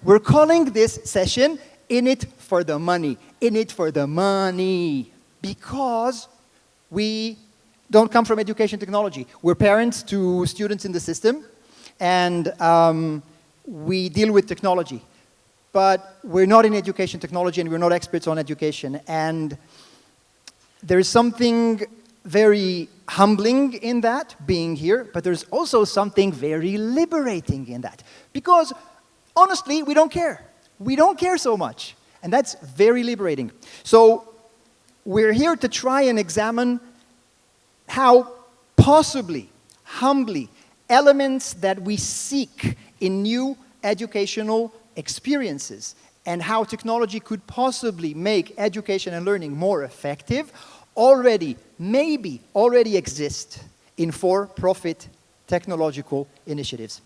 we're calling this session In It for the Money. In it for the money. Because we don't come from education technology. We're parents to students in the system, and we deal with technology. But we're not in education technology, and we're not experts on education. And there is something very humbling in that, being here, but there's also something very liberating in that. Because, honestly, we don't care. We don't care so much. And that's very liberating. So, we're here to try and examine how possibly, humbly, elements that we seek in new educational experiences and how technology could possibly make education and learning more effective maybe already exist in for-profit technological initiatives.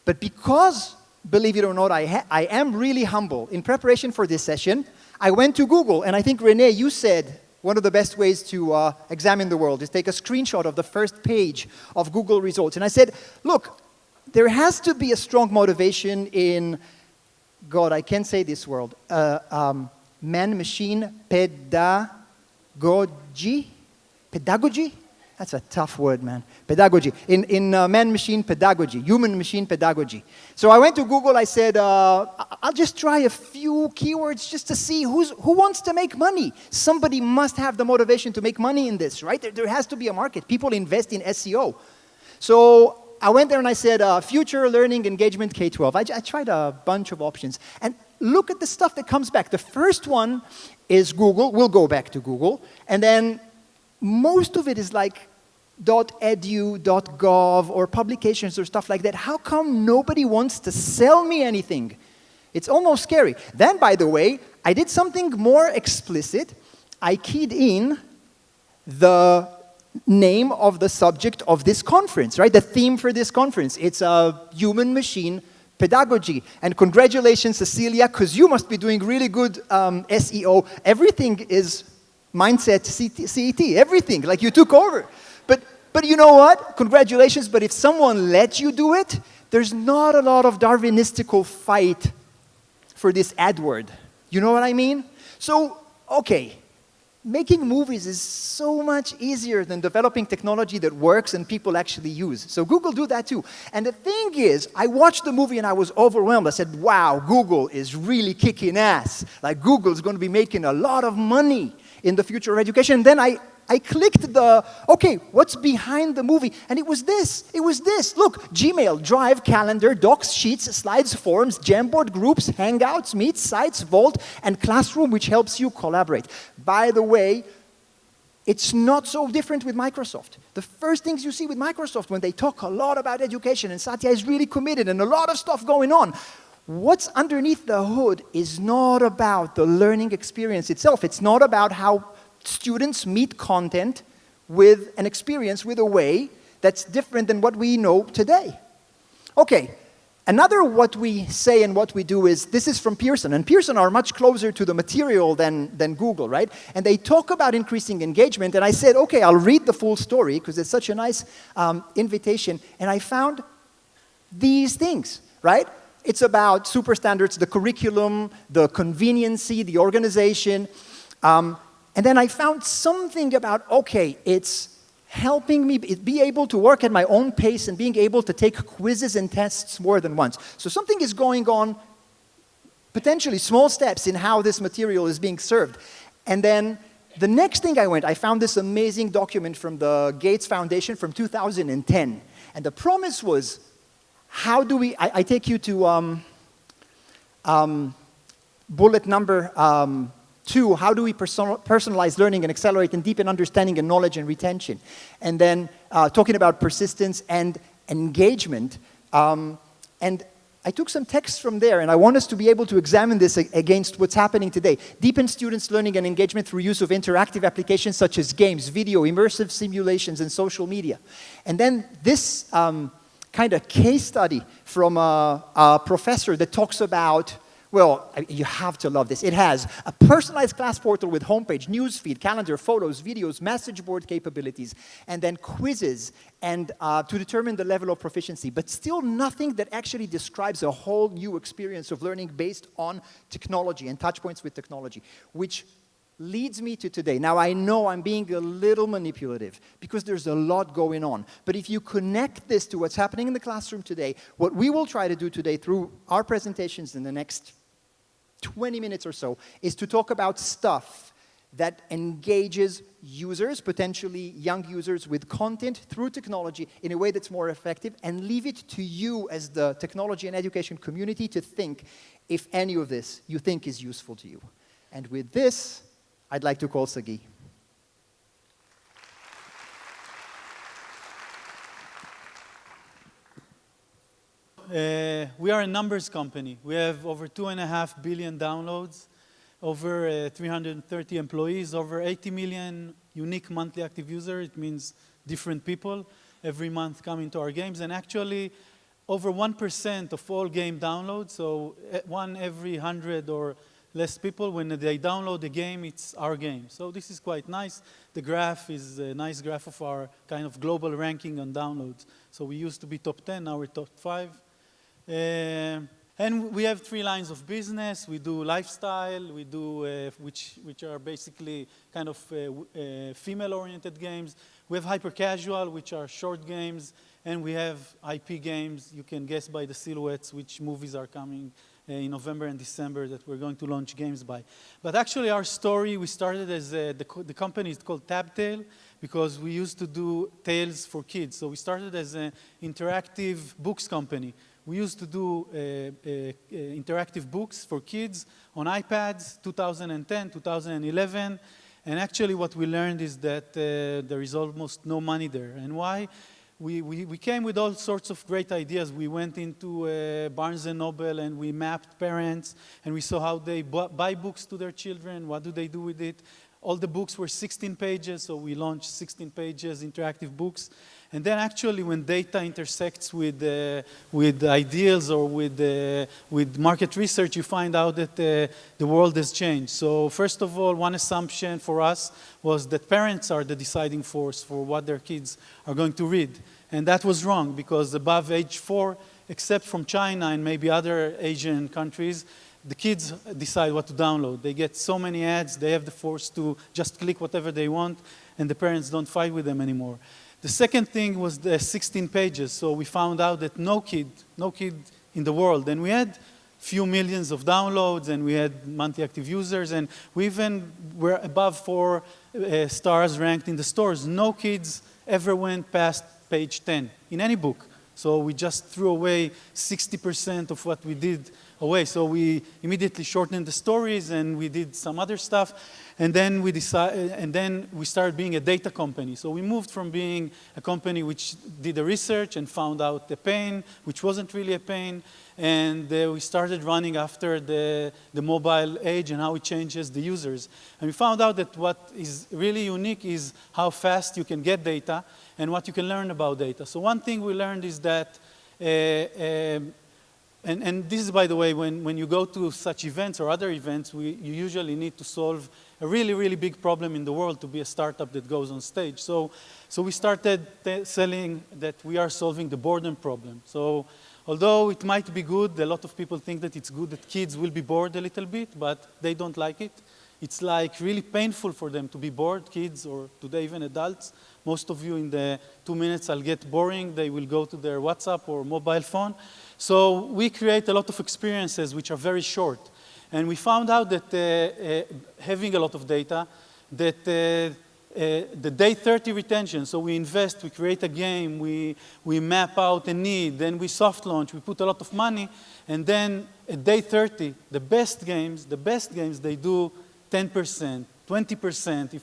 But because, believe it or not, I am really humble, in preparation for this session, I went to Google, and I think, Renee, you said one of the best ways to examine the world is take a screenshot of the first page of Google results. And I said, look, there has to be a strong motivation in, God, I can't say this word, man-machine pedagogy? Pedagogy? That's a tough word, man. Pedagogy. In man-machine pedagogy, human-machine pedagogy. So I went to Google, I said, I'll just try a few keywords just to see who wants to make money. Somebody must have the motivation to make money in this, right? There has to be a market. People invest in SEO. So I went there and I said, future learning engagement K-12. I tried a bunch of options. And look at the stuff that comes back. The first one is Google. We'll go back to Google. And then most of it is like .edu, .gov, or publications or stuff like that. How come nobody wants to sell me anything? It's almost scary. Then, by the way, I did something more explicit. I keyed in the name of the subject of this conference, right? The theme for this conference. It's a human-machine pedagogy. And congratulations, Cecilia, because you must be doing really good SEO. Everything is Mindcet, CET, everything, like you took over. But you know what? Congratulations, but if someone lets you do it, there's not a lot of Darwinistical fight for this ad word. You know what I mean? So, okay, making movies is so much easier than developing technology that works and people actually use. So Google do that too. And the thing is, I watched the movie and I was overwhelmed. I said, wow, Google is really kicking ass. Like Google's going to be making a lot of money in the future of education. And then I clicked okay, what's behind the movie? And it was this. Look, Gmail, Drive, Calendar, Docs, Sheets, Slides, Forms, Jamboard, Groups, Hangouts, Meet, Sites, Vault, and Classroom, which helps you collaborate. By the way, it's not so different with Microsoft. The first things you see with Microsoft when they talk a lot about education, and Satya is really committed, and a lot of stuff going on, what's underneath the hood is not about the learning experience itself. It's not about how students meet content with an experience, with a way that's different than what we know today. Okay, another what we say and what we do is, this is from Pearson, and Pearson are much closer to the material than Google, right? And they talk about increasing engagement, and I said, okay, I'll read the full story, because it's such a nice invitation, and I found these things, right? It's about super standards, the curriculum, the conveniency, the organization. And then I found something about, okay, it's helping me be able to work at my own pace and being able to take quizzes and tests more than once. So something is going on, potentially small steps in how this material is being served. And then the next thing I found this amazing document from the Gates Foundation from 2010. And the promise was, how do we, I take you to bullet number 2, how do we personalize learning and accelerate and deepen understanding and knowledge and retention? And then talking about persistence and engagement. And I took some text from there, and I want us to be able to examine this against what's happening today. Deepen students' learning and engagement through use of interactive applications such as games, video, immersive simulations, and social media. And then this kind of case study from a professor that talks about Well, you have to love this. It has a personalized class portal with homepage, newsfeed, calendar, photos, videos, message board capabilities, and then quizzes and to determine the level of proficiency, but still nothing that actually describes a whole new experience of learning based on technology and touch points with technology, which leads me to today. Now, I know I'm being a little manipulative because there's a lot going on. But if you connect this to what's happening in the classroom today, what we will try to do today through our presentations in the next 20 minutes or so is to talk about stuff that engages users, potentially young users, with content through technology in a way that's more effective, and leave it to you as the technology and education community to think if any of this you think is useful to you. And with this, I'd like to call Sagi. We are a numbers company. We have over 2.5 billion downloads, over 330 employees, over 80 million unique monthly active users. It means different people every month come into our games. And actually, over 1% of all game downloads, so 1 every 100 or less people, when they download the game, it's our game. So this is quite nice. The graph is a nice graph of our kind of global ranking on downloads. So we used to be top 10, now we're top 5. And we have 3 lines of business. We do lifestyle, we do, which are basically kind of female-oriented games. We have hyper-casual, which are short games. And we have IP games. You can guess by the silhouettes which movies are coming in November and December that we're going to launch games by. But actually our story, we started as, the company is called Tabtail because we used to do tales for kids. So we started as an interactive books company. We used to do interactive books for kids on iPads, 2010, 2011. And actually what we learned is that there is almost no money there. And why? We came with all sorts of great ideas. We went into Barnes & Noble and we mapped parents and we saw how they buy books to their children, what do they do with it. All the books were 16 pages, so we launched 16 pages interactive books. And then actually when data intersects with ideals or with market research, you find out that the world has changed. So first of all, one assumption for us was that parents are the deciding force for what their kids are going to read. And that was wrong because above age 4, except from China and maybe other Asian countries, the kids decide what to download. They get so many ads, they have the force to just click whatever they want, and the parents don't fight with them anymore. The second thing was the 16 pages. So we found out that no kid in the world, and we had few millions of downloads, and we had monthly active users, and we even were above 4 stars ranked in the stores. No kids ever went past page 10 in any book. So we just threw away 60% of what we did away. So we immediately shortened the stories and we did some other stuff. And then we started being a data company. So we moved from being a company which did the research and found out the pain, which wasn't really a pain. And we started running after the mobile age and how it changes the users. And we found out that what is really unique is how fast you can get data and what you can learn about data. So one thing we learned is that, and this is, by the way, when you go to such events or other events, you usually need to solve a really, really big problem in the world to be a startup that goes on stage. So we started selling that we are solving the boredom problem. So although it might be good, a lot of people think that it's good that kids will be bored a little bit, but they don't like it. It's like really painful for them to be bored, kids or today even adults. Most of you in the 2 minutes I'll get boring, they will go to their WhatsApp or mobile phone. So we create a lot of experiences which are very short. And we found out that having a lot of data, that the day 30 retention, so we invest, we create a game, we map out a need, then we soft launch, we put a lot of money, and then at day 30, the best games, they do 10%, 20%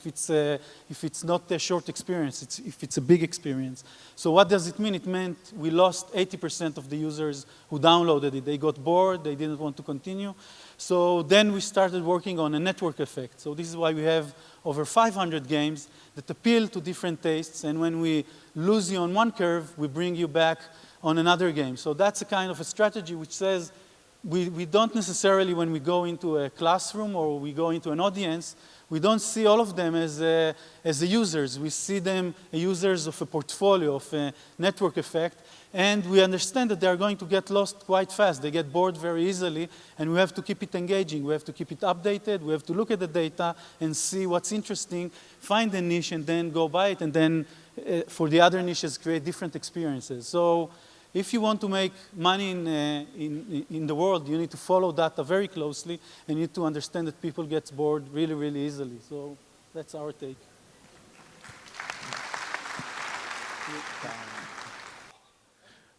if it's not a short experience, if it's a big experience. So what does it mean? It meant we lost 80% of the users who downloaded it. They got bored, they didn't want to continue. So then we started working on a network effect. So this is why we have over 500 games that appeal to different tastes, and when we lose you on one curve, we bring you back on another game. So that's a kind of a strategy which says, we don't necessarily, when we go into a classroom or we go into an audience, we don't see all of them as the users. We see them as users of a portfolio, of a network effect, and we understand that they are going to get lost quite fast. They get bored very easily, and we have to keep it engaging. We have to keep it updated. We have to look at the data and see what's interesting, find a niche, and then go by it, and then for the other niches, create different experiences. So if you want to make money in the world, you need to follow data very closely, and you need to understand that people get bored really, really easily. So that's our take.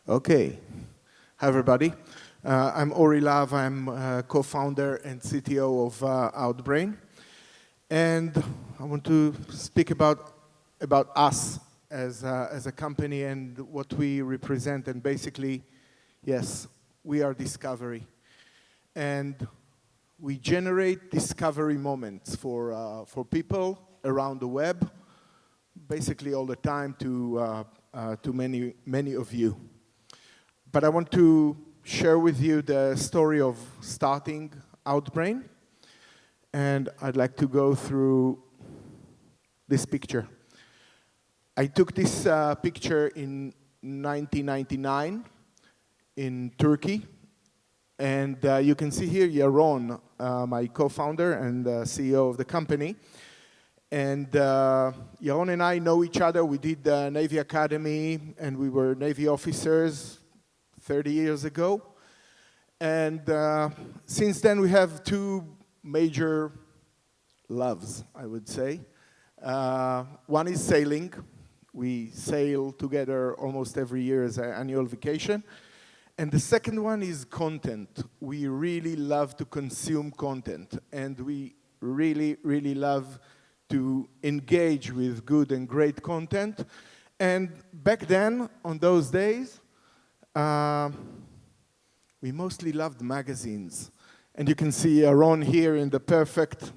Okay. Hi, everybody. I'm Ori Lav. I'm co-founder and CTO of Outbrain. And I want to speak about us as a company and what we represent. And basically, yes, we are discovery. And we generate discovery moments for people around the web, basically all the time to many of you. But I want to share with you the story of starting Outbrain. And I'd like to go through this picture. I took this picture in 1999 in Turkey. And you can see here Yaron, my co-founder and CEO of the company. And Yaron and I know each other. We did the Navy Academy, and we were Navy officers 30 years ago. And since then, we have two major loves, I would say. One is sailing. We sail together almost every year as an annual vacation. And the second one is content. We really love to consume content. And we really, really love to engage with good and great content. And back then, on those days, we mostly loved magazines. And you can see Aaron here in the perfect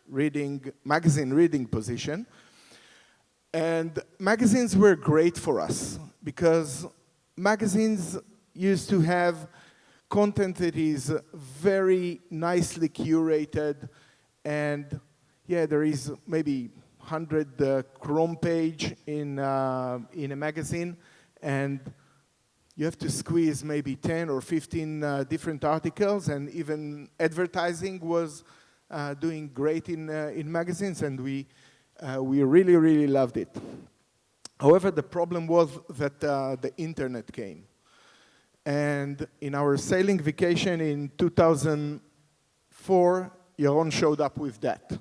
magazine reading position. And magazines were great for us because magazines used to have content that is very nicely curated, and yeah, there is maybe 100 Chrome page in a magazine, and you have to squeeze maybe 10 or 15 different articles, and even advertising was doing great in magazines, and we really, really loved it. However, the problem was that the internet came. And in our sailing vacation in 2004, Yaron showed up with that.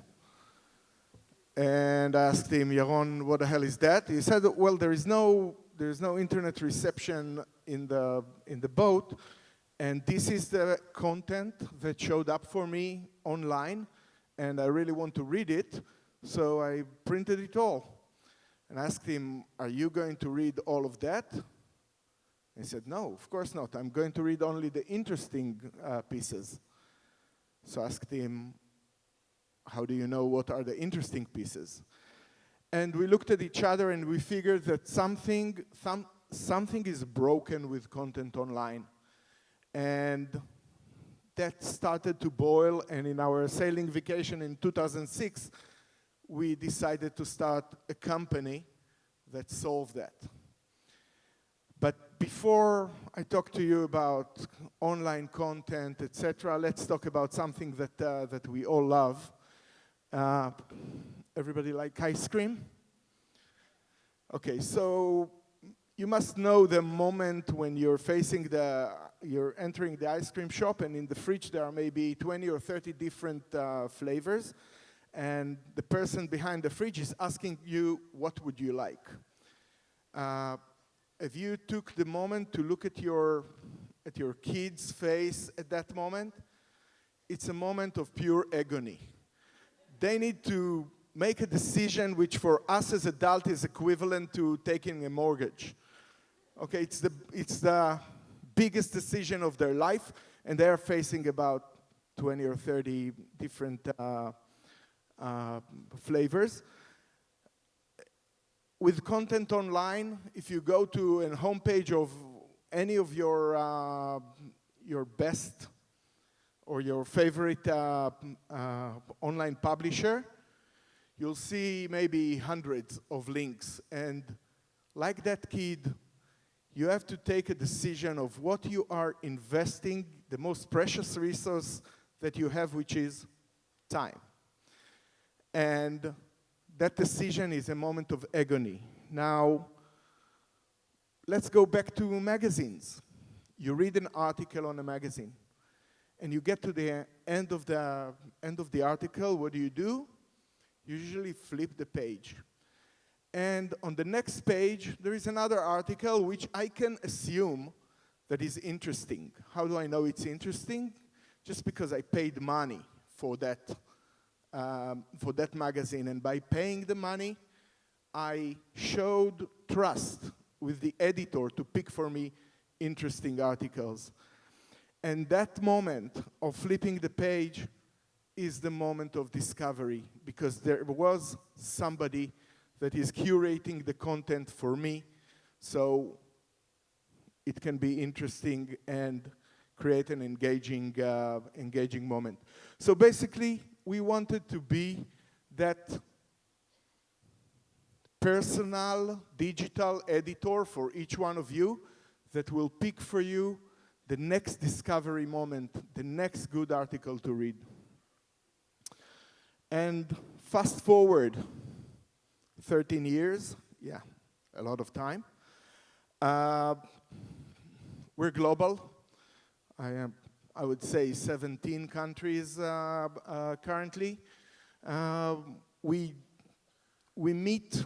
And I asked him, Yaron, what the hell is that? He said, well, there's no internet reception in the boat, and this is the content that showed up for me online, and I really want to read it, so I printed it all. And asked him, are you going to read all of that? He said, no, of course not. I'm going to read only the interesting pieces. So I asked him, how do you know what are the interesting pieces? And we looked at each other and we figured that something is broken with content online. And that started to boil, and in our sailing vacation in 2006, we decided to start a company that solved that. But before I talk to you about online content, etc., let's talk about something that we all love. Everybody like ice cream? Okay, so you must know the moment when you're entering the ice cream shop, and in the fridge there are maybe 20 or 30 different flavors, and the person behind the fridge is asking you, what would you like? If you took the moment to look at your kid's face at that moment, it's a moment of pure agony. They need to make a decision which for us as adults is equivalent to taking a mortgage. Okay, it's the biggest decision of their life, and they are facing about 20 or 30 different flavors. With content online, if you go to a homepage of any of your best or your favorite online publisher, you'll see maybe hundreds of links. And like that kid, you have to take a decision of what you are investing, the most precious resource that you have, which is time. And that decision is a moment of agony. Now, let's go back to magazines. You read an article on a magazine, and you get to the end of the article. What do? You usually flip the page. And on the next page, there is another article which I can assume that is interesting. How do I know it's interesting? Just because I paid money for that magazine. And by paying the money, I showed trust with the editor to pick for me interesting articles. And that moment of flipping the page is the moment of discovery, because there was somebody that is curating the content for me, so it can be interesting and create an engaging moment. So basically, we wanted to be that personal digital editor for each one of you that will pick for you the next discovery moment, the next good article to read. And fast forward 13 years, yeah, a lot of time. We're global. I would say 17 countries currently. We meet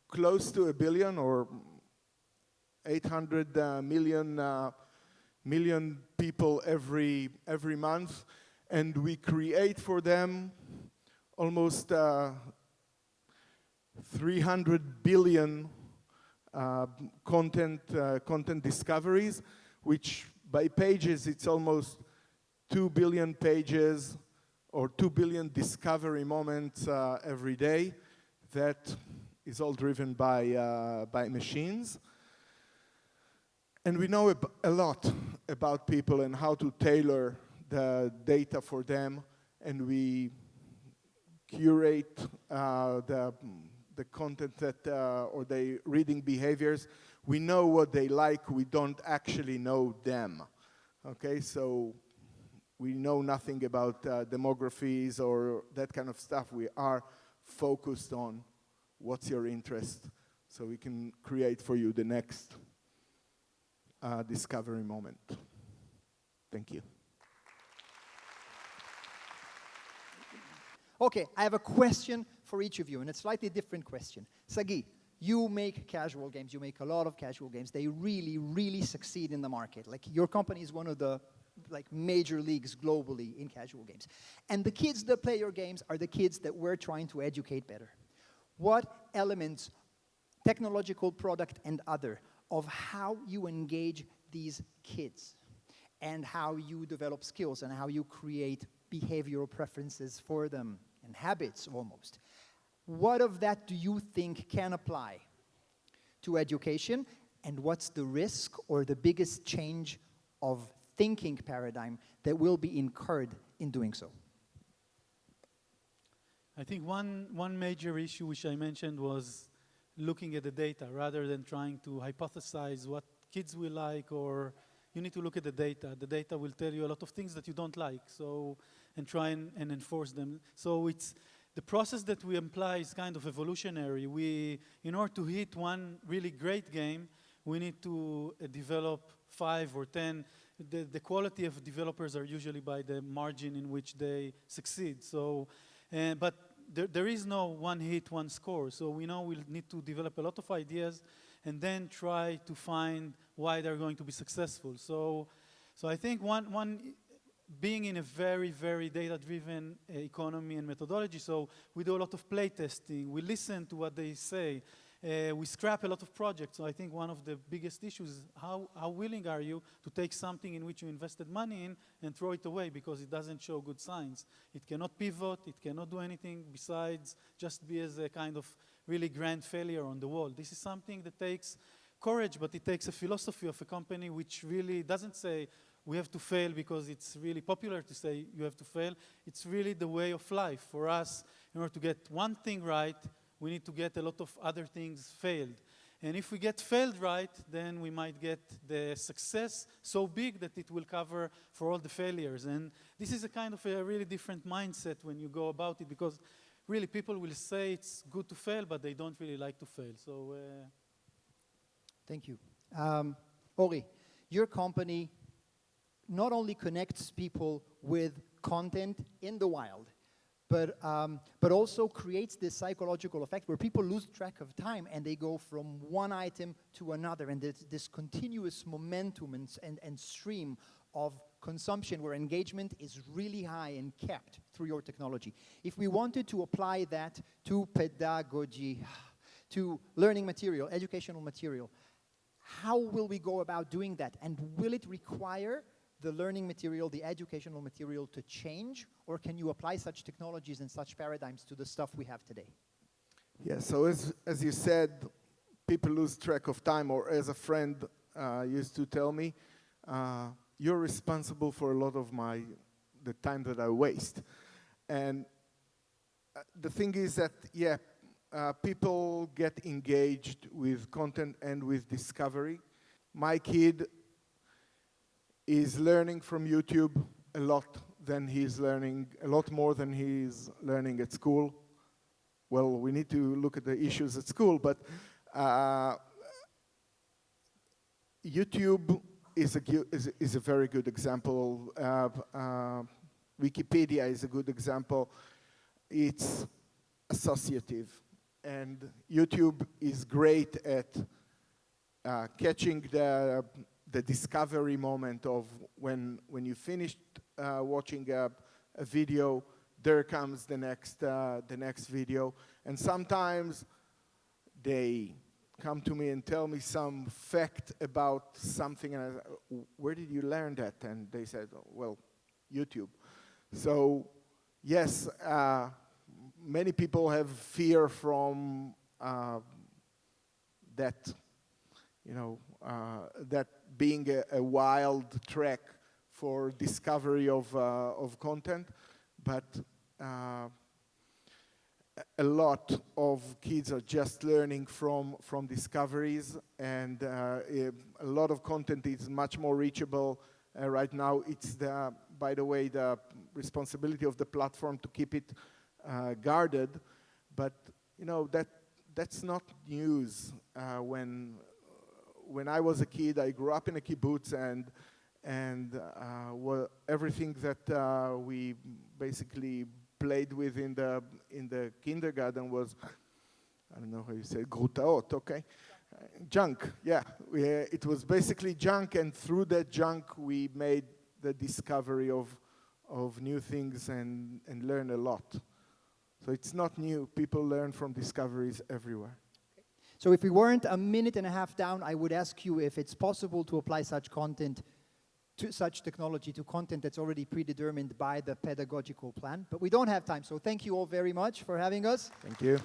close to 1 billion or 800 million people every month, and we create for them almost 300 billion content discoveries, which by pages it's almost 2 billion pages or 2 billion discovery moments every day. That is all driven by machines. And we know a lot about people and how to tailor the data for them, and we curate the content that, or their reading behaviors. We know what they like, we don't actually know them. Okay, so we know nothing about demographies or that kind of stuff. We are focused on what's your interest, so we can create for you the next discovery moment. Thank you. Okay, I have a question for each of you, and it's a slightly different question. Sagi, you make casual games. You make a lot of casual games. They really, really succeed in the market. Like, your company is one of the major leagues globally in casual games. And the kids that play your games are the kids that we're trying to educate better. What elements, technological, product, and other, of how you engage these kids and how you develop skills and how you create behavioral preferences for them and habits almost. What of that do you think can apply to education, and what's the risk or the biggest change of thinking paradigm that will be incurred in doing so? I think one major issue which I mentioned was looking at the data rather than trying to hypothesize what kids will like, or you need to look at the data. The data will tell you a lot of things that you don't like, so, and try and enforce them. So it's, the process that we apply is kind of evolutionary. In order to hit one really great game, we need to develop 5 or 10. The quality of developers are usually by the margin in which they succeed. So, but there is no one hit, one score. So we know we'll need to develop a lot of ideas and then try to find why they're going to be successful. So I think one being in a very, very data-driven economy and methodology, so we do a lot of play testing, we listen to what they say, we scrap a lot of projects. So I think one of the biggest issues is how willing are you to take something in which you invested money in and throw it away because it doesn't show good signs. It cannot pivot, it cannot do anything besides just be as a kind of really grand failure on the wall. This is something that takes courage, but it takes a philosophy of a company which really doesn't say, we have to fail because it's really popular to say you have to fail. It's really the way of life. For us, in order to get one thing right, we need to get a lot of other things failed. And if we get failed right, then we might get the success so big that it will cover for all the failures. And this is a kind of a really different mindset when you go about it, because really people will say it's good to fail, but they don't really like to fail. So, thank you. Ori, your company not only connects people with content in the wild, but also creates this psychological effect where people lose track of time and they go from one item to another, and there's this continuous momentum and stream of consumption where engagement is really high and kept through your technology. If we wanted to apply that to pedagogy, to learning material, educational material, how will we go about doing that? And will it require the learning material, the educational material to change, or can you apply such technologies and such paradigms to the stuff we have today? Yeah, so as you said, people lose track of time, or as a friend used to tell me, you're responsible for a lot of the time that I waste. And the thing is that, yeah, people get engaged with content and with discovery. My kid is learning from YouTube a lot more than he's learning at school. Well, we need to look at the issues at school, but YouTube is a very good example. Wikipedia is a good example. It's associative, and YouTube is great at catching the discovery moment of when you finished watching a video, there comes the next video. And sometimes they come to me and tell me some fact about something, and I say, where did you learn that? And they said, well, YouTube. So yes, many people have fear from that, that being a wild track for discovery of content, but a lot of kids are just learning from discoveries, and a lot of content is much more reachable right now. It's by the way, the responsibility of the platform to keep it guarded, but that's not news. When I was a kid, I grew up in a kibbutz, and everything that we basically played with in the kindergarten was, I don't know how you say, grutaot, okay? Junk, yeah. It was basically junk, and through that junk we made the discovery of new things and learn a lot. So it's not new. People learn from discoveries everywhere. So if we weren't a minute and a half down, I would ask you if it's possible to apply such technology to content that's already predetermined by the pedagogical plan. But we don't have time, so thank you all very much for having us. Thank you.